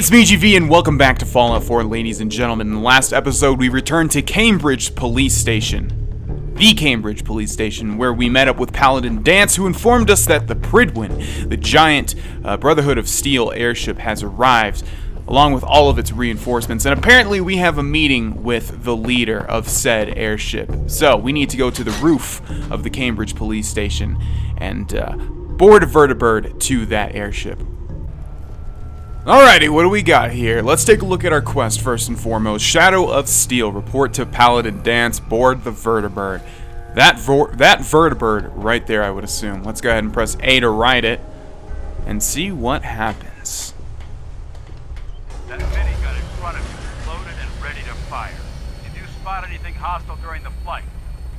It's me, GV, and welcome back to Fallout 4, ladies and gentlemen. In the last episode, we returned to Cambridge Police Station. The Cambridge Police Station, where we met up with PalaDanse, who informed us that the Prydwen, the giant Brotherhood of Steel airship, has arrived, along with all of its reinforcements. And apparently we have a meeting with the leader of said airship. So, we need to go to the roof of the Cambridge Police Station and board a vertibird to that airship. Alrighty, what do we got here? Let's take a look at our quest first and foremost. Shadow of Steel, report to PalaDanse, board the vertibird. That vertibird right there, I would assume. Let's go ahead and press A to write it and see what happens. That minigun in front of you, loaded and ready to fire. If you spot anything hostile during the flight,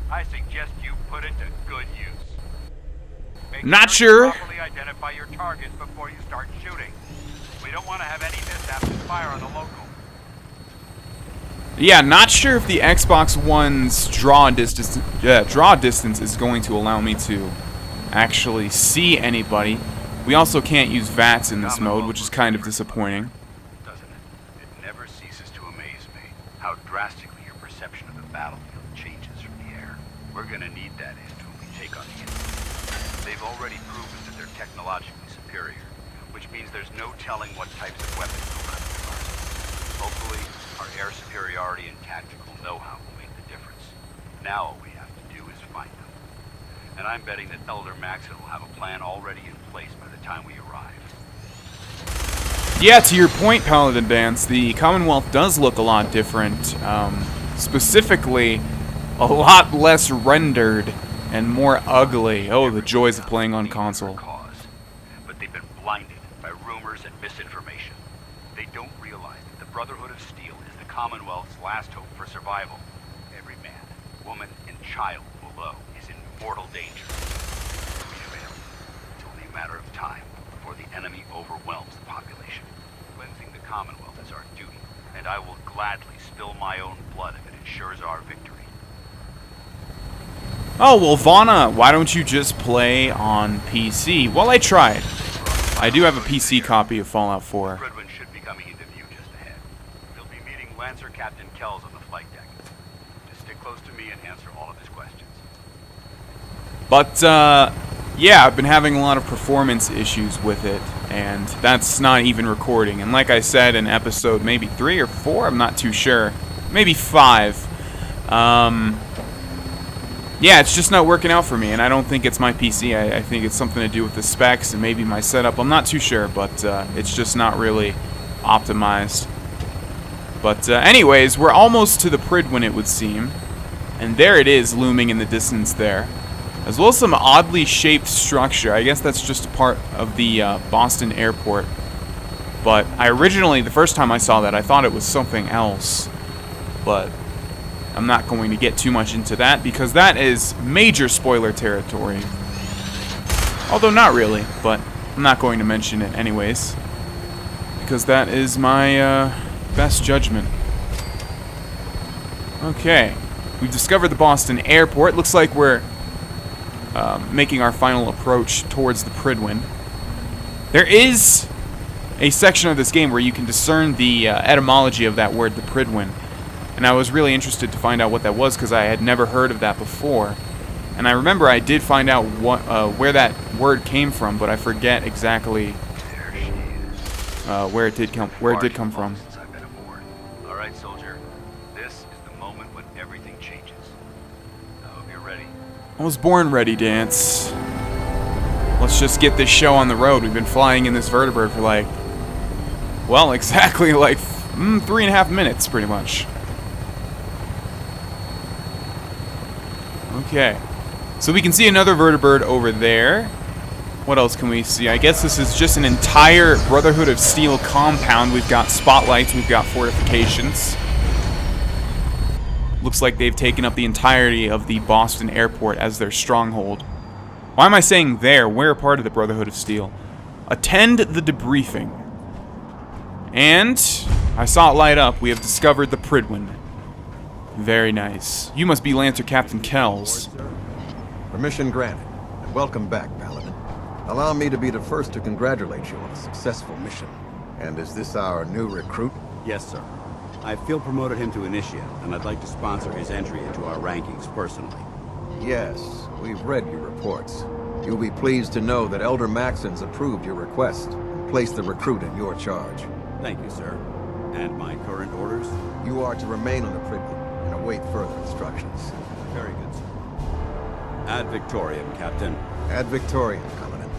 I suggest you put it to good use. Not sure. Properly identify your targets before you start shooting. We don't want to have any mishaps and fire on the local. Yeah, not sure if the Xbox One's draw distance is going to allow me to actually see anybody. We also can't use VATS in this mode, which is kind of disappointing. Doesn't it? It never ceases to amaze me how drastically your perception of the battlefield changes from the air. We're gonna need that edge when we take on the enemy. They've already proven that they're technologically superior, which means there's no telling what types of weapons will come to us. Hopefully, our air superiority and tactical know-how will make the difference. Now all we have to do is find them. And I'm betting that Elder Maxson will have a plan already in place by the time we arrive. Yeah, to your point, PalaDanse, the Commonwealth does look a lot different. Specifically, a lot less rendered and more ugly. Oh, the joys of playing on console. But they've been blinded by rumors and misinformation. They don't realize that the Brotherhood of Steel is the Commonwealth's last hope for survival. Every man, woman, and child below is in mortal danger. We fail. It's only a matter of time before the enemy overwhelms the population. Cleansing the Commonwealth is our duty, and I will gladly spill my own blood if it ensures our victory. Oh, well, Vana, why don't you just play on PC? Well, I tried. I do have a PC copy of Fallout 4. Prydwen should be coming into view just ahead. We'll be meeting Lancer Captain Kells on the flight deck. Just stick close to me and answer all of his questions. But, yeah, I've been having a lot of performance issues with it, and that's not even recording. And like I said in episode maybe 3 or 4, I'm not too sure. Maybe 5. Yeah, it's just not working out for me, and I don't think it's my PC. I think it's something to do with the specs and maybe my setup. I'm not too sure, but it's just not really optimized. But anyways, we're almost to the Prydwen, it would seem. And there it is, looming in the distance there. As well as some oddly shaped structure. I guess that's just a part of the Boston airport. But I originally, the first time I saw that, I thought it was something else. But I'm not going to get too much into that because that is major spoiler territory. Although not really, but I'm not going to mention it anyways. Because that is my best judgment. Okay. We've discovered the Boston airport. Looks like we're making our final approach towards the Prydwen. There is a section of this game where you can discern the etymology of that word, the Prydwen. And I was really interested to find out what that was because I had never heard of that before. And I remember I did find out what where that word came from, but I forget exactly where it did come from. All right, soldier. This is the moment when everything changes. I hope you're ready. I was born ready, Dance. Let's just get this show on the road. We've been flying in this vertibird for like, well, exactly like 3.5 minutes, pretty much. Okay, so we can see another vertibird over there. What else can we see? I guess this is just an entire Brotherhood of Steel compound. We've got spotlights, we've got fortifications. Looks like they've taken up the entirety of the Boston airport as their stronghold. Why am I saying there? We're a part of the Brotherhood of Steel. Attend the debriefing. And I saw it light up. We have discovered the Prydwen. Very nice. You must be Lancer Captain Kells. Permission granted, and welcome back, Paladin. Allow me to be the first to congratulate you on a successful mission. And is this our new recruit? Yes, sir. I feel promoted him to initiate, and I'd like to sponsor his entry into our rankings personally. Yes, we've read your reports. You'll be pleased to know that Elder Maxson's approved your request and placed the recruit in your charge. Thank you, sir. And my current orders? You are to remain on the Prydwen and await further instructions. Very good, sir. Ad Victoriam, Captain. Ad Victoriam, Commandant.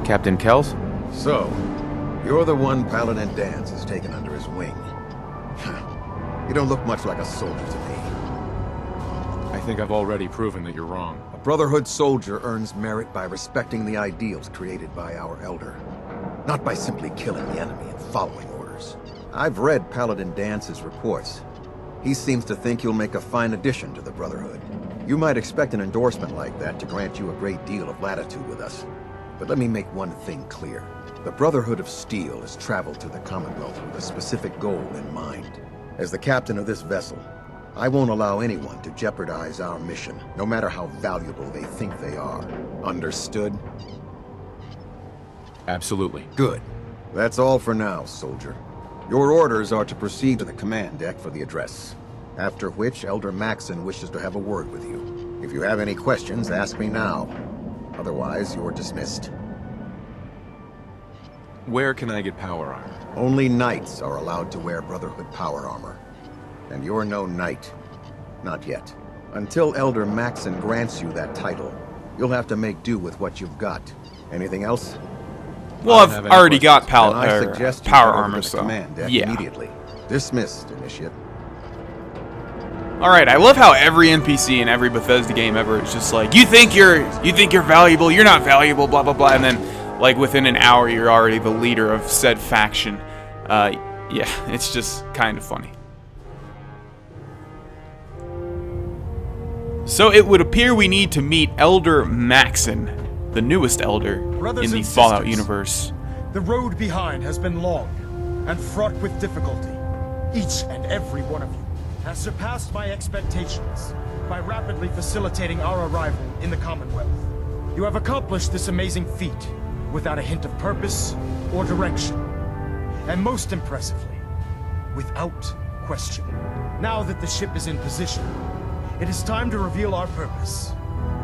Captain Kells? So, you're the one PalaDanse has taken under his wing. You don't look much like a soldier to me. I think I've already proven that you're wrong. A Brotherhood soldier earns merit by respecting the ideals created by our Elder, not by simply killing the enemy and following orders. I've read PalaDance's reports. He seems to think you'll make a fine addition to the Brotherhood. You might expect an endorsement like that to grant you a great deal of latitude with us. But let me make one thing clear. The Brotherhood of Steel has traveled to the Commonwealth with a specific goal in mind. As the captain of this vessel, I won't allow anyone to jeopardize our mission, no matter how valuable they think they are. Understood? Absolutely. Good. That's all for now, soldier. Your orders are to proceed to the command deck for the address, after which Elder Maxson wishes to have a word with you. If you have any questions, ask me now. Otherwise, you're dismissed. Where can I get power armor? Only knights are allowed to wear Brotherhood power armor. And you're no knight. Not yet. Until Elder Maxson grants you that title, you'll have to make do with what you've got. Anything else? Well, I I've don't have any already got Then I suggest you power head over armor, to the so command deck yeah. immediately. Dismissed, Initiate. All right, I love how every NPC in every Bethesda game ever is just like, you think you're valuable, you're not valuable, blah blah blah, and then like within an hour you're already the leader of said faction. Yeah, it's just kind of funny. So it would appear we need to meet Elder Maxson, the newest Elder Brothers in the and Fallout sisters, universe. The road behind has been long and fraught with difficulty. Each and every one of you has surpassed my expectations by rapidly facilitating our arrival in the Commonwealth. You have accomplished this amazing feat without a hint of purpose or direction. And most impressively, without question. Now that the ship is in position, it is time to reveal our purpose.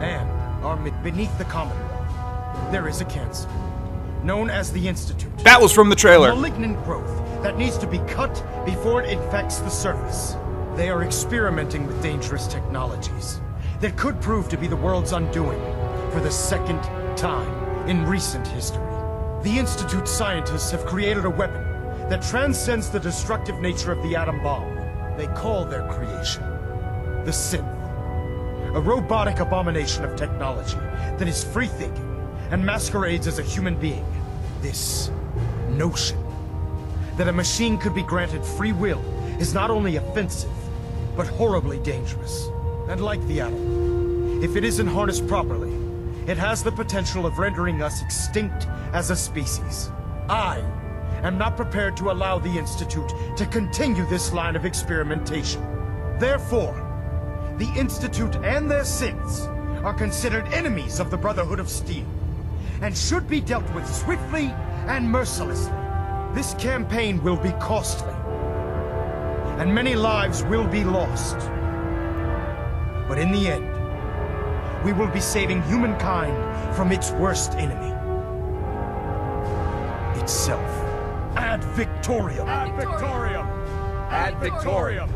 And beneath the Commonwealth, there is a cancer, known as the Institute. That was from the trailer. A malignant growth that needs to be cut before it infects the surface. They are experimenting with dangerous technologies that could prove to be the world's undoing for the second time in recent history. The Institute scientists have created a weapon that transcends the destructive nature of the atom bomb. They call their creation the Synth, a robotic abomination of technology that is free-thinking and masquerades as a human being. This notion that a machine could be granted free will is not only offensive, but horribly dangerous. And like the atom, if it isn't harnessed properly, it has the potential of rendering us extinct as a species. I am not prepared to allow the Institute to continue this line of experimentation. Therefore, the Institute and their synths are considered enemies of the Brotherhood of Steel, and should be dealt with swiftly and mercilessly. This campaign will be costly, and many lives will be lost. But in the end, we will be saving humankind from its worst enemy. Itself. Ad Victoriam! Ad Victoriam! Ad Victoriam!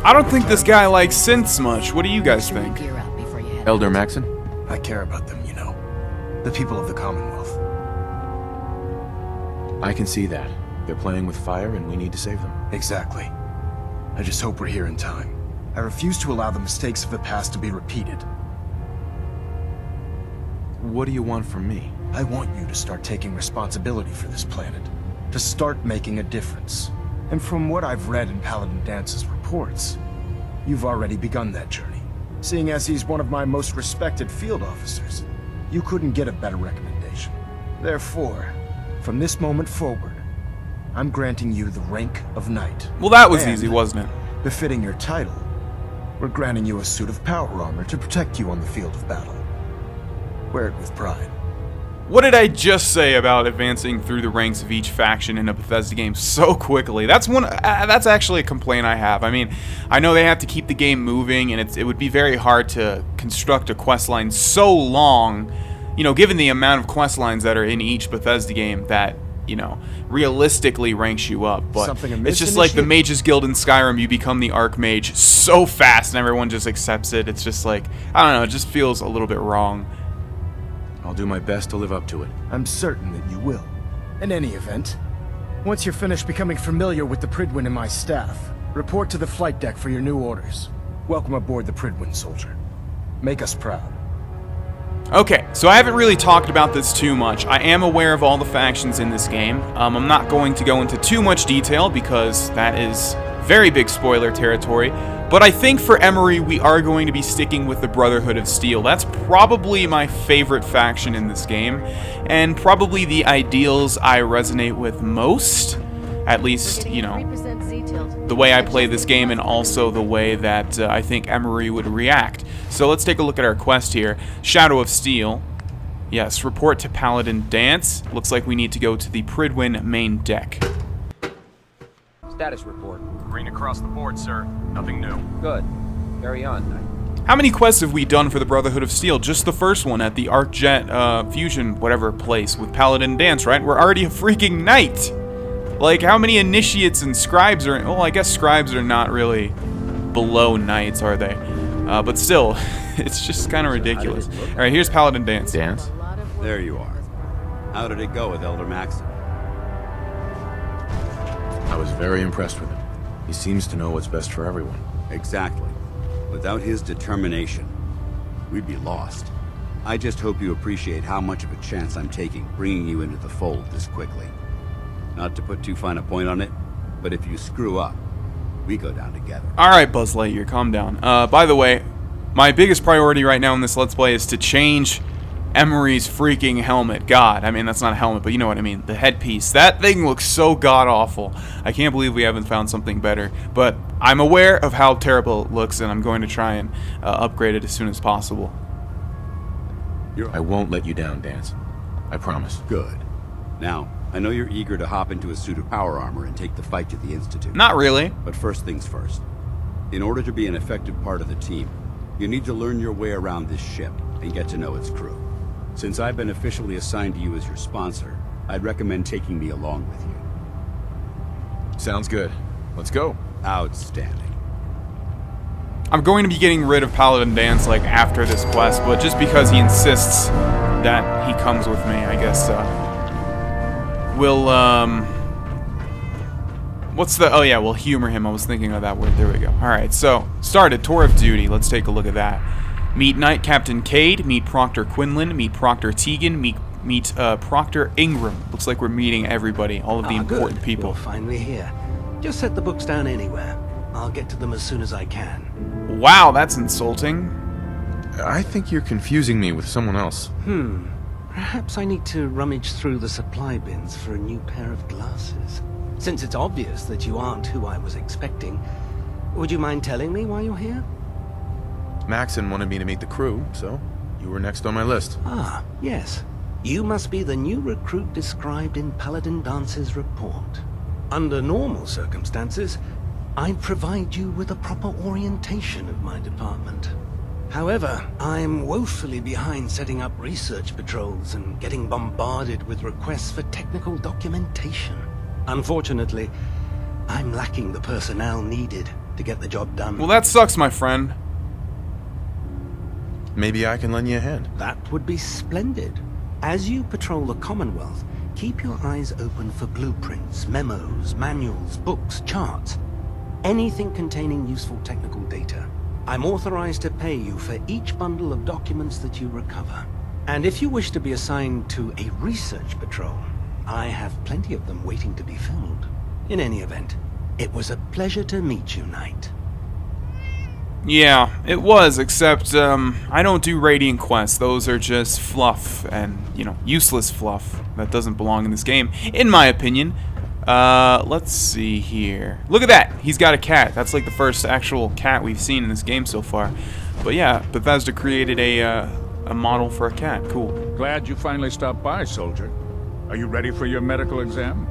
I don't think this guy likes synths much. What do you guys think? Gear up before you head Elder Maxson? I care about them, you know. The people of the Commonwealth. I can see that. They're playing with fire and we need to save them. Exactly. I just hope we're here in time. I refuse to allow the mistakes of the past to be repeated. What do you want from me? I want you to start taking responsibility for this planet. To start making a difference. And from what I've read in PalaDance's reports, you've already begun that journey. Seeing as he's one of my most respected field officers, you couldn't get a better recommendation. Therefore, from this moment forward, I'm granting you the rank of Knight. Well, that was And, easy, wasn't it? befitting your title, we're granting you a suit of power armor to protect you on the field of battle. Wear it with pride. What did I just say about advancing through the ranks of each faction in a Bethesda game so quickly? That's actually a complaint I have. I mean, I know they have to keep the game moving, and it would be very hard to construct a quest line so long, you know, given the amount of quest lines that are in each Bethesda game that, you know, realistically ranks you up. But it's just like the Mages Guild in Skyrim. You become the Archmage so fast, and everyone just accepts it. It's just like, I don't know, it just feels a little bit wrong. I'll do my best to live up to it. I'm certain that you will. In any event, once you're finished becoming familiar with the Prydwen and my staff, report to the flight deck for your new orders. Welcome aboard the Prydwen, soldier. Make us proud. Okay, so I haven't really talked about this too much. I am aware of all the factions in this game. I'm not going to go into too much detail because that is very big spoiler territory. But I think for Emery, we are going to be sticking with the Brotherhood of Steel. That's probably my favorite faction in this game, and probably the ideals I resonate with most. At least, you know, the way I play this game, and also the way that I think Emery would react. So let's take a look at our quest here. Shadow of Steel. Yes, report to PalaDanse. Looks like we need to go to the Prydwen main deck. Status report. Green across the board, sir. Nothing new. Good. Carry on, Knight. How many quests have we done for the Brotherhood of Steel? Just the first one at the ArcJet Fusion, whatever place, with PalaDanse, right? We're already a freaking knight! Like, how many initiates and scribes are... Well, I guess scribes are not really below knights, are they? But still, it's just kind of ridiculous. Alright, here's PalaDanse. Dance? There you are. How did it go with Elder Maxson? I was very impressed with him. He seems to know what's best for everyone. Exactly. Without his determination, we'd be lost. I just hope you appreciate how much of a chance I'm taking bringing you into the fold this quickly. Not to put too fine a point on it, but if you screw up, we go down together. Alright, Buzz Lightyear, calm down. By the way, my biggest priority right now in this Let's Play is to change Emery's freaking helmet. God, I mean, that's not a helmet, but you know what I mean. The headpiece. That thing looks so god-awful. I can't believe we haven't found something better. But I'm aware of how terrible it looks, and I'm going to try and upgrade it as soon as possible. I won't let you down, Dance. I promise. Good. Now, I know you're eager to hop into a suit of power armor and take the fight to the Institute. Not really. But first things first. In order to be an effective part of the team, you need to learn your way around this ship and get to know its crew. Since I've been officially assigned to you as your sponsor, I'd recommend taking me along with you. Sounds good. Let's go. Outstanding. I'm going to be getting rid of PalaDanse, like, after this quest, but just because he insists that he comes with me, I guess, we'll, what's the, oh yeah, we'll humor him. I was thinking of that word. There we go. Alright, so, started, Tour of Duty. Let's take a look at that. Meet Knight Captain Cade, meet Proctor Quinlan, meet Proctor Tegan, meet Proctor Ingram. Looks like we're meeting everybody, all of the important people. You're finally here. Just set the books down anywhere. I'll get to them as soon as I can. Wow, that's insulting. I think you're confusing me with someone else. Perhaps I need to rummage through the supply bins for a new pair of glasses. Since it's obvious that you aren't who I was expecting, would you mind telling me why you're here? Maxon wanted me to meet the crew, so you were next on my list. Ah, yes. You must be the new recruit described in PalaDance's report. Under normal circumstances, I'd provide you with a proper orientation of my department. However, I'm woefully behind setting up research patrols and getting bombarded with requests for technical documentation. Unfortunately, I'm lacking the personnel needed to get the job done. Well, that sucks, my friend. Maybe I can lend you a hand. That would be splendid. As you patrol the Commonwealth, keep your eyes open for blueprints, memos, manuals, books, charts. Anything containing useful technical data. I'm authorized to pay you for each bundle of documents that you recover. And if you wish to be assigned to a research patrol, I have plenty of them waiting to be filled. In any event, it was a pleasure to meet you, Knight. Yeah, it was, except, I don't do Radiant quests. Those are just fluff and, you know, useless fluff that doesn't belong in this game, in my opinion. Let's see here. Look at that! He's got a cat. That's like the first actual cat we've seen in this game so far. But yeah, Bethesda created a model for a cat. Cool. Glad you finally stopped by, soldier. Are you ready for your medical exam?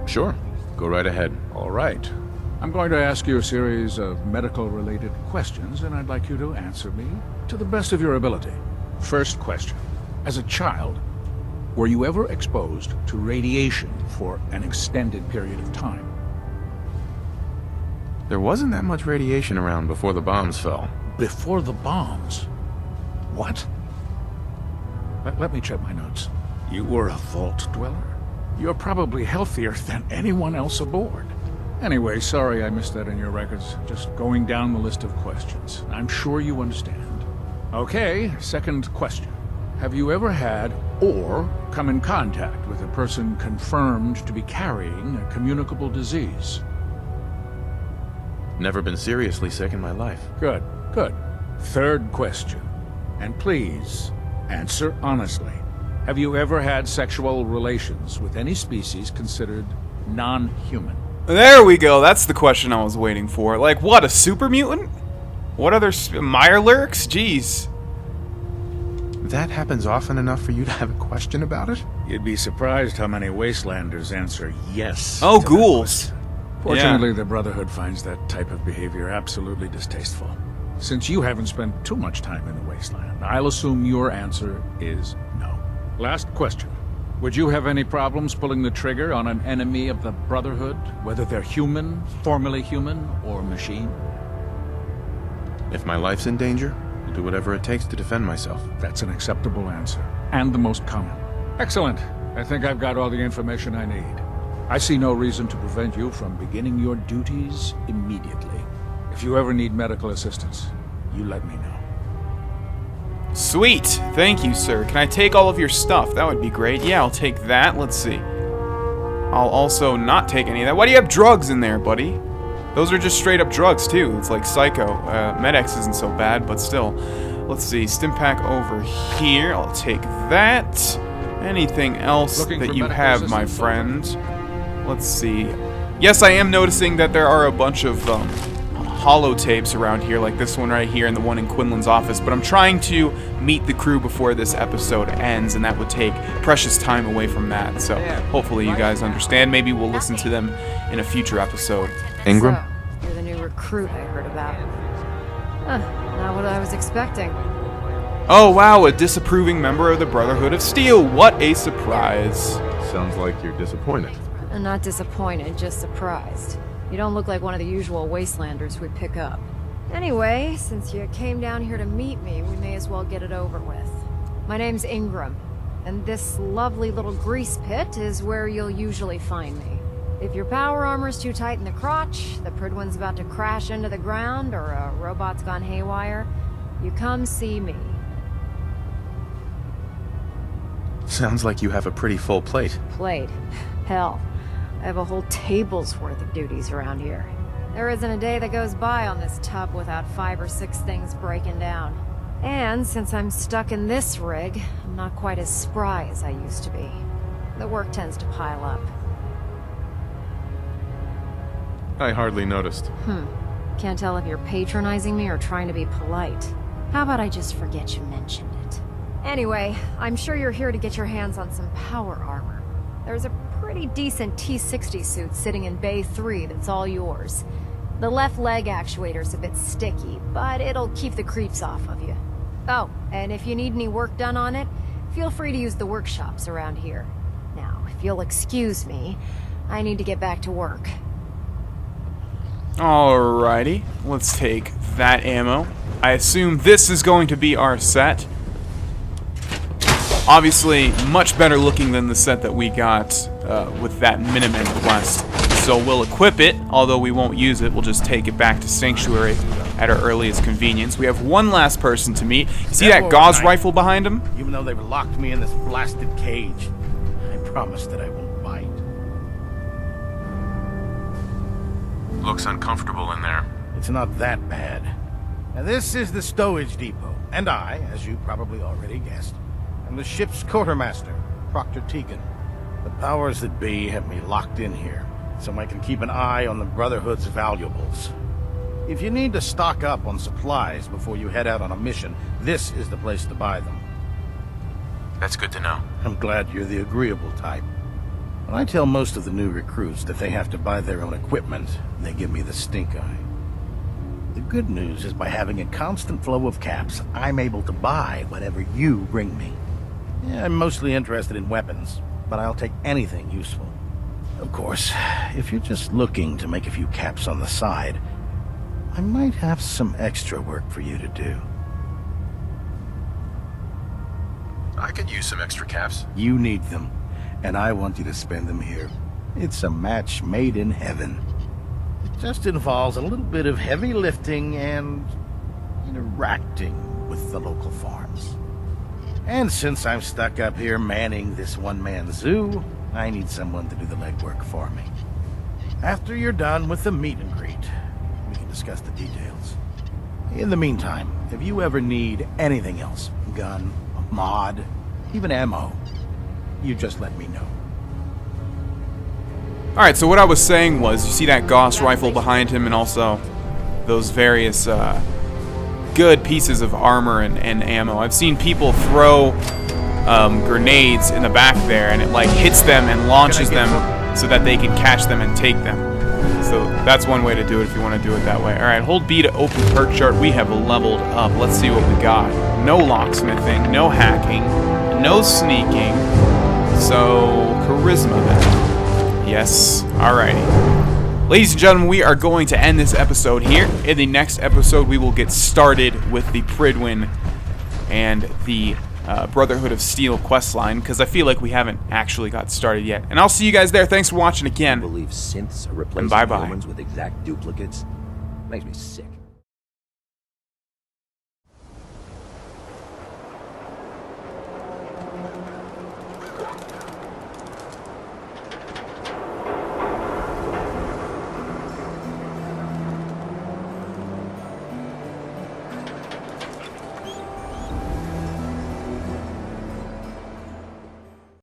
Sure. Go right ahead. All right. I'm going to ask you a series of medical-related questions, and I'd like you to answer me to the best of your ability. First question. As a child, were you ever exposed to radiation for an extended period of time? There wasn't that much radiation around before the bombs fell. Before the bombs? What? Let me check my notes. You were a vault dweller? You're probably healthier than anyone else aboard. Anyway, sorry I missed that in your records. Just going down the list of questions. I'm sure you understand. Okay, second question. Have you ever had or come in contact with a person confirmed to be carrying a communicable disease? Never been seriously sick in my life. Good, good. Third question. And please, answer honestly. Have you ever had sexual relations with any species considered non-human? There we go. That's the question I was waiting for. Like, what, a super mutant? What other Meyer lyrics? Jeez. That happens often enough for you to have a question about it? You'd be surprised how many Wastelanders answer yes. Oh, to that ghouls. question. Fortunately, the Brotherhood finds that type of behavior absolutely distasteful. Since you haven't spent too much time in the Wasteland, I'll assume your answer is no. Last question. Would you have any problems pulling the trigger on an enemy of the Brotherhood, whether they're human, formerly human, or machine? If my life's in danger, I'll do whatever it takes to defend myself. That's an acceptable answer, and the most common. Excellent. I think I've got all the information I need. I see no reason to prevent you from beginning your duties immediately. If you ever need medical assistance, you let me know. Sweet. Thank you, sir. Can I take all of your stuff? That would be great. Yeah, I'll take that. Let's see. I'll also not take any of that. Why do you have drugs in there, buddy? Those are just straight up drugs, too. It's like Psycho. Med-X isn't so bad, but still. Let's see. Stim pack over here. I'll take that. Anything else that you have, my friend? Let's see. Yes, I am noticing that there are a bunch of holotapes around here, like this one right here and the one in Quinlan's office, but I'm trying to meet the crew before this episode ends, and that would take precious time away from that, so hopefully you guys understand. Maybe we'll listen to them in a future episode. Ingram? So, you're the new recruit I heard about. Huh, not what I was expecting. Oh wow, a disapproving member of the Brotherhood of Steel. What a surprise. Sounds like you're disappointed. I'm not disappointed, just surprised. You don't look like one of the usual Wastelanders we pick up. Anyway, since you came down here to meet me, we may as well get it over with. My name's Ingram, and this lovely little grease pit is where you'll usually find me. If your power armor's too tight in the crotch, the Prydwen's about to crash into the ground, or a robot's gone haywire, you come see me. Sounds like you have a pretty full plate. Plate? Hell. I have a whole table's worth of duties around here. There isn't a day that goes by on this tub without 5 or 6 things breaking down. And since I'm stuck in this rig, I'm not quite as spry as I used to be. The work tends to pile up. I hardly noticed. Can't tell if you're patronizing me or trying to be polite. How about I just forget you mentioned it? Anyway, I'm sure you're here to get your hands on some power armor. There's a pretty decent T-60 suit sitting in Bay 3 that's all yours. The left leg actuator's a bit sticky, but it'll keep the creeps off of you. Oh, and if you need any work done on it, feel free to use the workshops around here. Now, if you'll excuse me, I need to get back to work. Alrighty, let's take that ammo. I assume this is going to be our set. Obviously, much better looking than the set that we got with that Minutemen quest. So we'll equip it, although we won't use it. We'll just take it back to Sanctuary at our earliest convenience. We have one last person to meet. You see that gauze rifle behind him? Even though they've locked me in this blasted cage, I promise that I won't bite. Looks uncomfortable in there. It's not that bad. Now, this is the stowage depot, and I, as you probably already guessed, am the ship's quartermaster, Proctor Tegan. The powers that be have me locked in here, so I can keep an eye on the Brotherhood's valuables. If you need to stock up on supplies before you head out on a mission, this is the place to buy them. That's good to know. I'm glad you're the agreeable type. When I tell most of the new recruits that they have to buy their own equipment, they give me the stink eye. The good news is by having a constant flow of caps, I'm able to buy whatever you bring me. Yeah, I'm mostly interested in weapons, but I'll take anything useful. Of course, if you're just looking to make a few caps on the side, I might have some extra work for you to do. I could use some extra caps. You need them, and I want you to spend them here. It's a match made in heaven. It just involves a little bit of heavy lifting and interacting with the local farms. And since I'm stuck up here manning this one-man zoo, I need someone to do the legwork for me. After you're done with the meet and greet, we can discuss the details. In the meantime, if you ever need anything else, gun, a mod, even ammo, you just let me know. Alright, so what I was saying was, you see that Gauss rifle behind him and also those various good pieces of armor and ammo. I've seen people throw grenades in the back there, and it like hits them and launches them so that they can catch them and take them. So that's one way to do it if you want to do it that way. Alright, hold B to open perk chart. We have leveled up. Let's see what we got. No locksmithing, no hacking, no sneaking. So, charisma then. Yes. Alrighty. Ladies and gentlemen, we are going to end this episode here. In the next episode, we will get started with the Prydwen and the Brotherhood of Steel questline, because I feel like we haven't actually got started yet. And I'll see you guys there. Thanks for watching again. I believe synths are replacing bye-bye. humans with exact duplicates. Makes me sick.